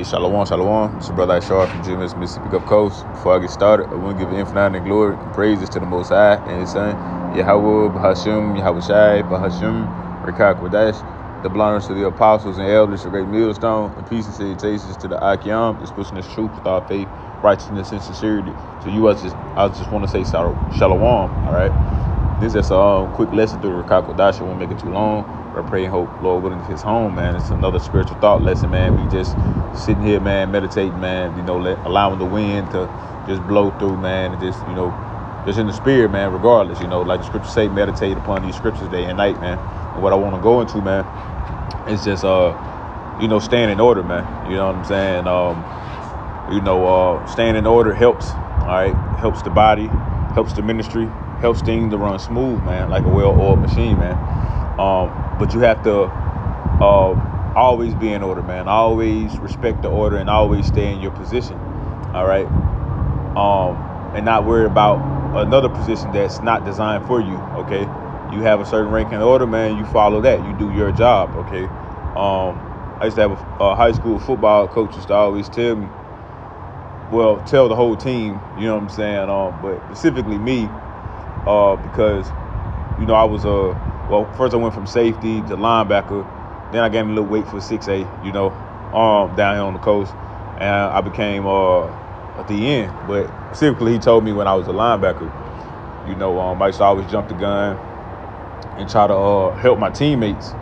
Shalom, shalom. It's your brother Ashar from GMS Mississippi Gulf Coast. Before I get started, I want to give infinite glory and praises to the Most High and His Son, Yahweh, Bahashim, Yahweh Shai, Bahashim, Rekah Kodesh, the blindness to the apostles and elders, the great millstone, and peace and salutations to the Akim, that's pushing this truth with our faith, righteousness, and sincerity. So I just want to say shalom, all right? This is a quick lesson through Rekah Kodesh. I won't make it too long. I pray and hope Lord willing His home, man. It's another spiritual thought lesson, man. We just sitting here, man, meditating, man, allowing the wind to just blow through, man, and just, just in the spirit, man, regardless, like the scriptures say, meditate upon these scriptures day and night, man. And what I want to go into, man, is just, staying in order, man. You know what I'm saying? Staying in order helps, all right? Helps the body, helps the ministry, helps things to run smooth, man, like a well-oiled machine, man. But you have to always be in order, man. Always respect the order and always stay in your position, all right? And not worry about another position that's not designed for you, okay? You have a certain rank and order, man. You follow that. You do your job, okay? I used to have a high school football coach used to always tell me, tell the whole team, you know what I'm saying? But specifically me, because, I was first I went from safety to linebacker. Then I gained a little weight for 6A, down here on the coast. And I became at the end. But specifically, he told me when I was a linebacker, I used to always jump the gun and try to help my teammates,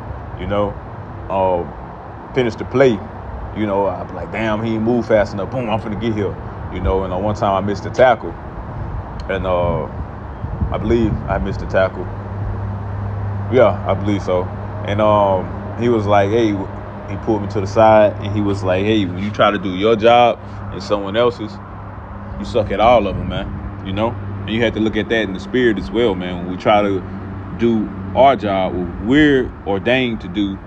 finish the play. I'd be like, damn, he ain't move fast enough. Boom, I'm finna get here. And one time I missed a tackle. And I believe I missed a tackle. Yeah, I believe so. And he was like, hey, he pulled me to the side and he was like, hey, when you try to do your job and someone else's, you suck at all of them, man. And you have to look at that in the spirit as well, man. When we try to do our job, what we're ordained to do,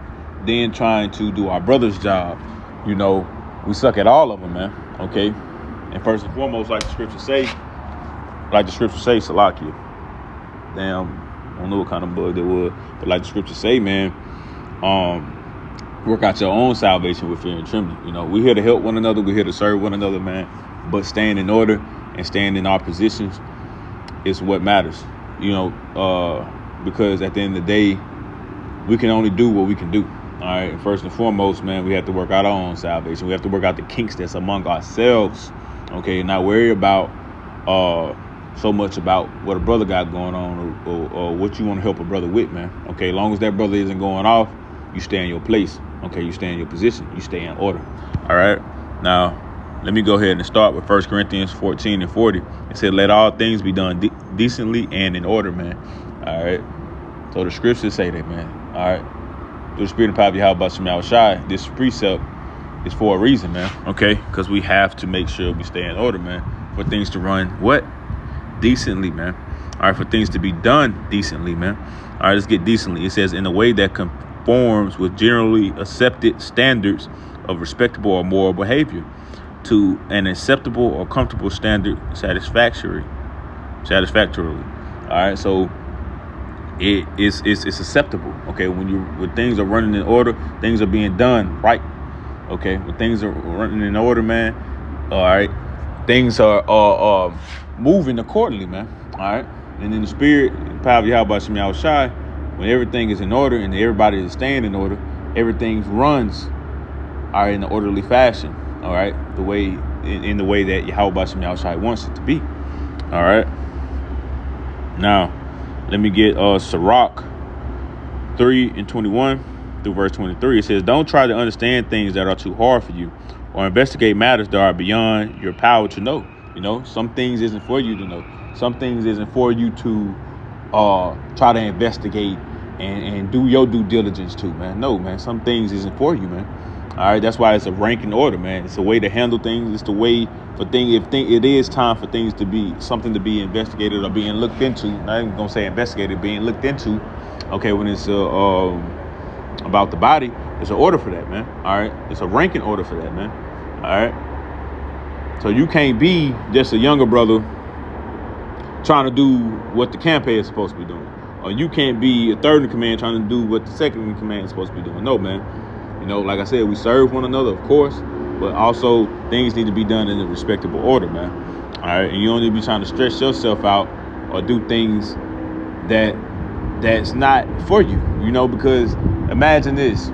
then trying to do our brother's job, we suck at all of them, man. Okay. And first and foremost, like the scriptures say, Salakia. Damn. I don't know what kind of bug that was, but like the scriptures say, man, work out your own salvation with fear and trembling. We're here to help one another. We're here to serve one another, man. But staying in order and staying in our positions is what matters, because at the end of the day, we can only do what we can do. All right. And first and foremost, man, we have to work out our own salvation. We have to work out the kinks that's among ourselves. Okay. Not worry about, so much about what a brother got going on or what you want to help a brother with, man. Okay, as long as that brother isn't going off, you stay in your place. Okay, you stay in your position. You stay in order. All right. Now, let me go ahead and start with 1 Corinthians 14 and 40. It said, let all things be done decently and in order, man. All right. So the scriptures say that, man. All right. Through the spirit and power of Yahweh Shemel Shai, this precept is for a reason, man. Okay, because we have to make sure we stay in order, man, for things to run decently, man. All right, for things to be done decently, man. All right, let's get decently. It says in a way that conforms with generally accepted standards of respectable or moral behavior to an acceptable or comfortable standard satisfactorily. All right, so it's acceptable. Okay, when things are running in order, things are being done right. Okay, when things are running in order, man. All right, things are moving accordingly, man. All right. And in the spirit, power of Yahweh Shemel Shai, when everything is in order and everybody is staying in order, everything runs in an orderly fashion. All right. In the way that Yahweh Shemel Shai wants it to be. All right. Now, let me get Sirach 3 and 21 through verse 23. It says, don't try to understand things that are too hard for you or investigate matters that are beyond your power to know. Some things isn't for you to know. Some things isn't for you to try to investigate and do your due diligence to, man. No, man. Some things isn't for you, man. All right. That's why it's a ranking order, man. It's a way to handle things. It's the way for things. It is time for things to be something to be investigated or being looked into. Not even gonna say investigated, being looked into. Okay, when it's about the body, there's an order for that, man. All right. It's a ranking order for that, man. All right. So you can't be just a younger brother trying to do what the camp head is supposed to be doing. Or you can't be a third in command trying to do what the second in command is supposed to be doing. No, man. Like I said, we serve one another, of course. But also things need to be done in a respectable order, man. All right, and you don't need to be trying to stress yourself out or do things that's not for you, because imagine this.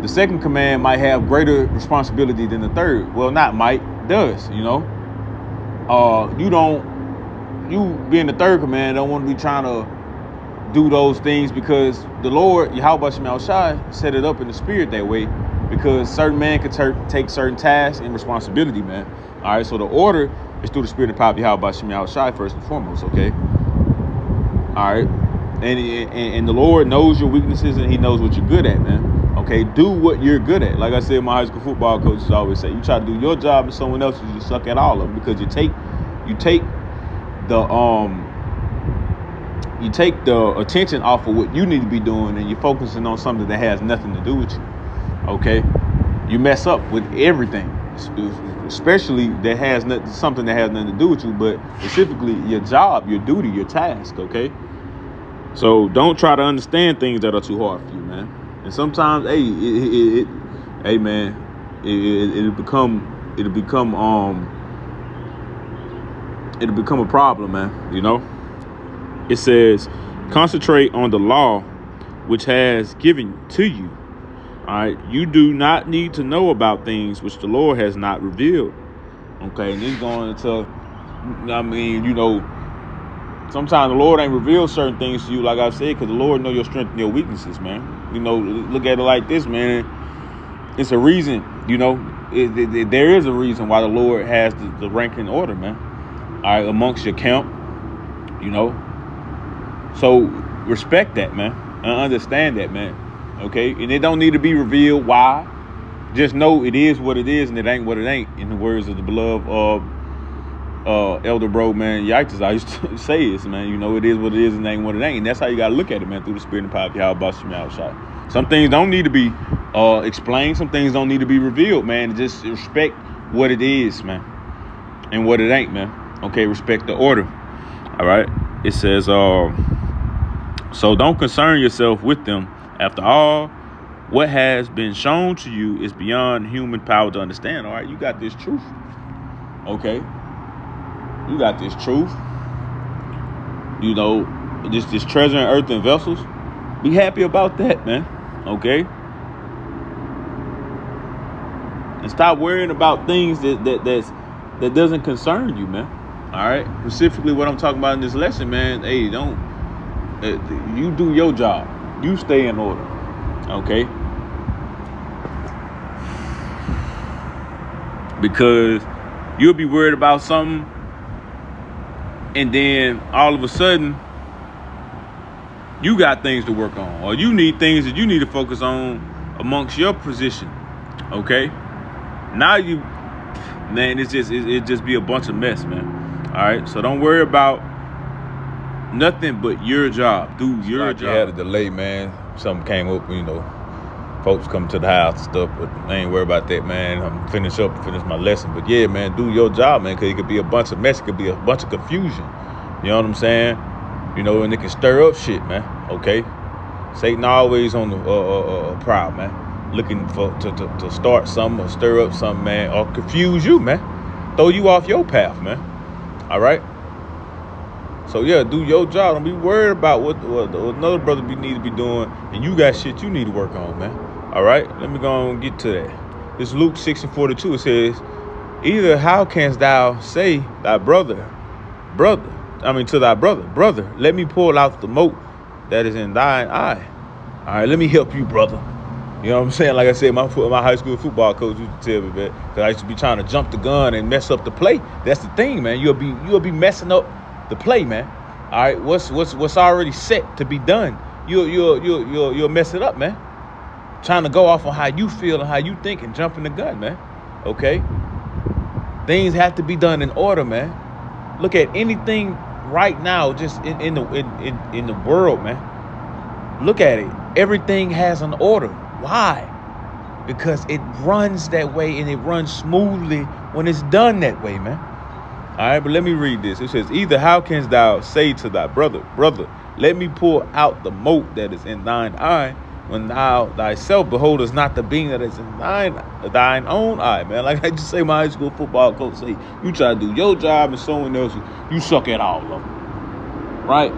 The second command might have greater responsibility than the third. Well, not might, does, you being the third command don't want to be trying to do those things because the Lord, Yahweh Shema Shai, set it up in the spirit that way because certain man could take certain tasks and responsibility, man. All right, so the order is through the spirit and power of Yahweh Shema Shai first and foremost, okay? All right, and the Lord knows your weaknesses and he knows what you're good at, man. Okay, do what you're good at. Like I said, my high school football coaches always say, you try to do your job and someone else's, you suck at all of them because you take the attention off of what you need to be doing and you're focusing on something that has nothing to do with you. Okay, you mess up with everything, especially that has something that has nothing to do with you, but specifically your job, your duty, your task. Okay, so don't try to understand things that are too hard for you, man. And sometimes, it'll become a problem, man. It says, concentrate on the law which has given to you. All right, you do not need to know about things which the Lord has not revealed. Okay, and then going into, sometimes the Lord ain't revealed certain things to you, like I said, because the Lord know your strength and your weaknesses, man. Look at it like this, man. It's a reason, there is a reason why the Lord has the ranking order, man. All right, amongst your camp, So respect that, man, and understand that, man. Okay, and it don't need to be revealed why. Just know it is what it is, and it ain't what it ain't. In the words of the beloved elder bro, man, Yikes, I used to say this, man. It is what it is, and it ain't what it ain't. And that's how you gotta look at it, man, through the spirit and power of Yahweh Shema Shai. Some things don't need to be explained. Some things don't need to be revealed, man. Just respect what it is, man, and what it ain't, man. Okay, respect the order. All right. It says, so don't concern yourself with them. After all, what has been shown to you is beyond human power to understand. All right, you got this truth. Okay, you got this truth. This treasure in earthen vessels. Be happy about that, man. Okay, and stop worrying about things that doesn't concern you, man. All right, specifically what I'm talking about in this lesson, man. Hey, you do your job. You stay in order. Okay, because you'll be worried about something, and then all of a sudden you got things to work on, or you need things that you need to focus on amongst your position. Okay, now it just be a bunch of mess, man. All right, so don't worry about nothing but your job. Do your job. I had a delay, man. Something came up, folks come to the house and stuff, but I ain't worried about that, man. I'm finish my lesson. But yeah, man, do your job, man, because it could be a bunch of mess. It could be a bunch of confusion. You know what I'm saying? And it can stir up shit, man. Okay? Satan always on the prowl, man. Looking to start something or stir up something, man, or confuse you, man. Throw you off your path, man. All right? So yeah, do your job. Don't be worried about what another brother need to be doing, and you got shit you need to work on, man. All right, let me go and get to that. It's Luke 6:42. It says, "Either how canst thou say to thy brother, let me pull out the mote that is in thine eye. All right, let me help you, brother." You know what I'm saying? Like I said, my high school football coach used to tell me, man, because I used to be trying to jump the gun and mess up the play. That's the thing, man. You'll be messing up the play, man. All right, what's already set to be done, you'll mess it up, man. Trying to go off on how you feel and how you think and jumping the gun, man. Okay, things have to be done in order, man. Look at anything right now, just in the world, man. Look at it. Everything has an order. Why? Because it runs that way, and it runs smoothly when it's done that way, man. All right, but let me read this. It says, "Either how canst thou say to thy brother, let me pull out the mote that is in thine eye, when thou thyself beholdest not the being that is in thine own eye, man. Like I just say, my high school football coach say, you try to do your job and someone else, you suck at all of them, right?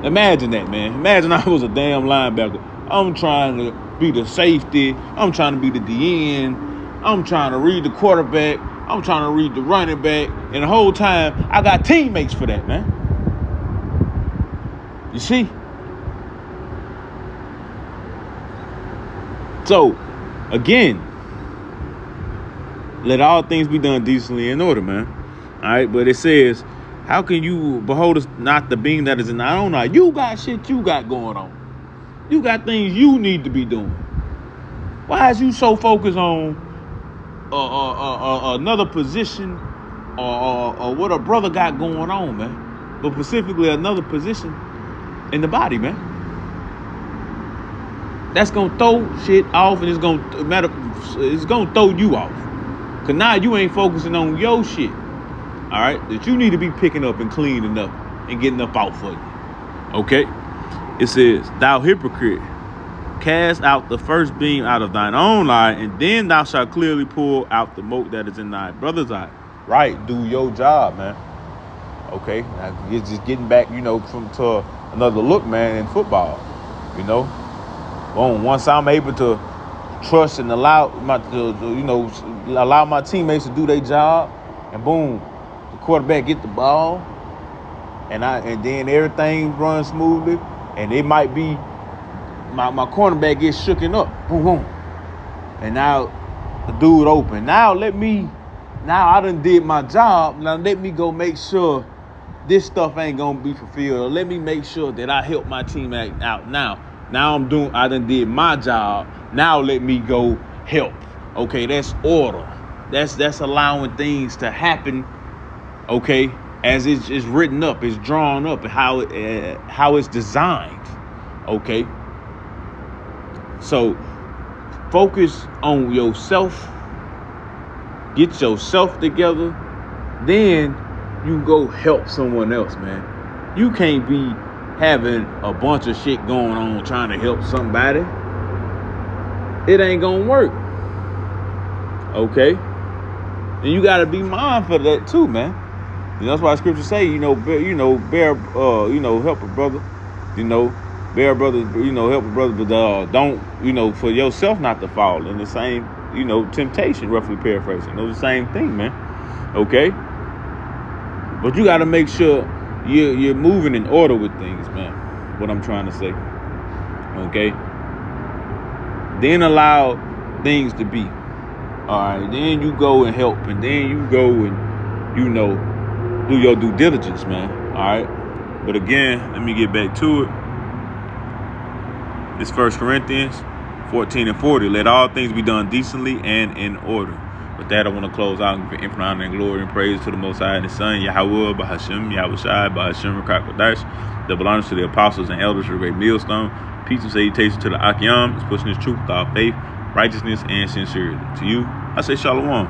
Imagine that, man. Imagine I was a damn linebacker. I'm trying to be the safety. I'm trying to be the DN. I'm trying to read the quarterback. I'm trying to read the running back. And the whole time, I got teammates for that, man. You see? So, again, let all things be done decently in order, man. All right, but it says, how can you behold us not the being that is in our own eye? You got shit you got going on. You got things you need to be doing. Why is you so focused on another position or what a brother got going on, man? But specifically another position in the body, man. That's gonna throw shit off, and it's gonna throw you off. Cause now you ain't focusing on your shit. All right, that you need to be picking up and cleaning up and getting up out for you. Okay? It says, thou hypocrite, cast out the first beam out of thine own eye, and then thou shalt clearly pull out the mote that is in thy brother's eye. Right, do your job, man. Okay, now it's just getting back, to another look, man, in football. Boom. Once I'm able to trust and allow my teammates to do their job, and boom, the quarterback get the ball, and then everything runs smoothly, and it might be my cornerback gets shooken up, boom, boom, and now the dude open. Now I done did my job. Now let me go make sure this stuff ain't gonna be fulfilled. Or let me make sure that I help my teammate out now. I done did my job. Now let me go help. Okay, that's order. That's allowing things to happen, okay, as it's written up, it's drawn up, and how it's designed, okay? So focus on yourself, get yourself together, then you go help someone else, man. You can't be having a bunch of shit going on trying to help somebody. It ain't gonna work. Okay? And you gotta be mindful of that too, man. That's why scripture say, help a brother, bear a brother, help a brother, but don't, for yourself not to fall in the same, temptation, roughly paraphrasing. The same thing, man. Okay? But you gotta make sure you're moving in order with things, man. What I'm trying to say. Okay? Then allow things to be. All right. Then you go and help. And then you go and, do your due diligence, man. All right. But again, let me get back to it. It's 1 Corinthians 14:40. Let all things be done decently and in order. With that, I want to close out and give infinite honor and glory and praise to the Most High and His Son, Yahweh, Bahashim, Yahushai, Bahashim, Rakakodash. Double honors to the apostles and elders of the great millstone. Peace and salutation to the Akyam, is pushing His truth with our faith, righteousness, and sincerity. To you, I say Shalom.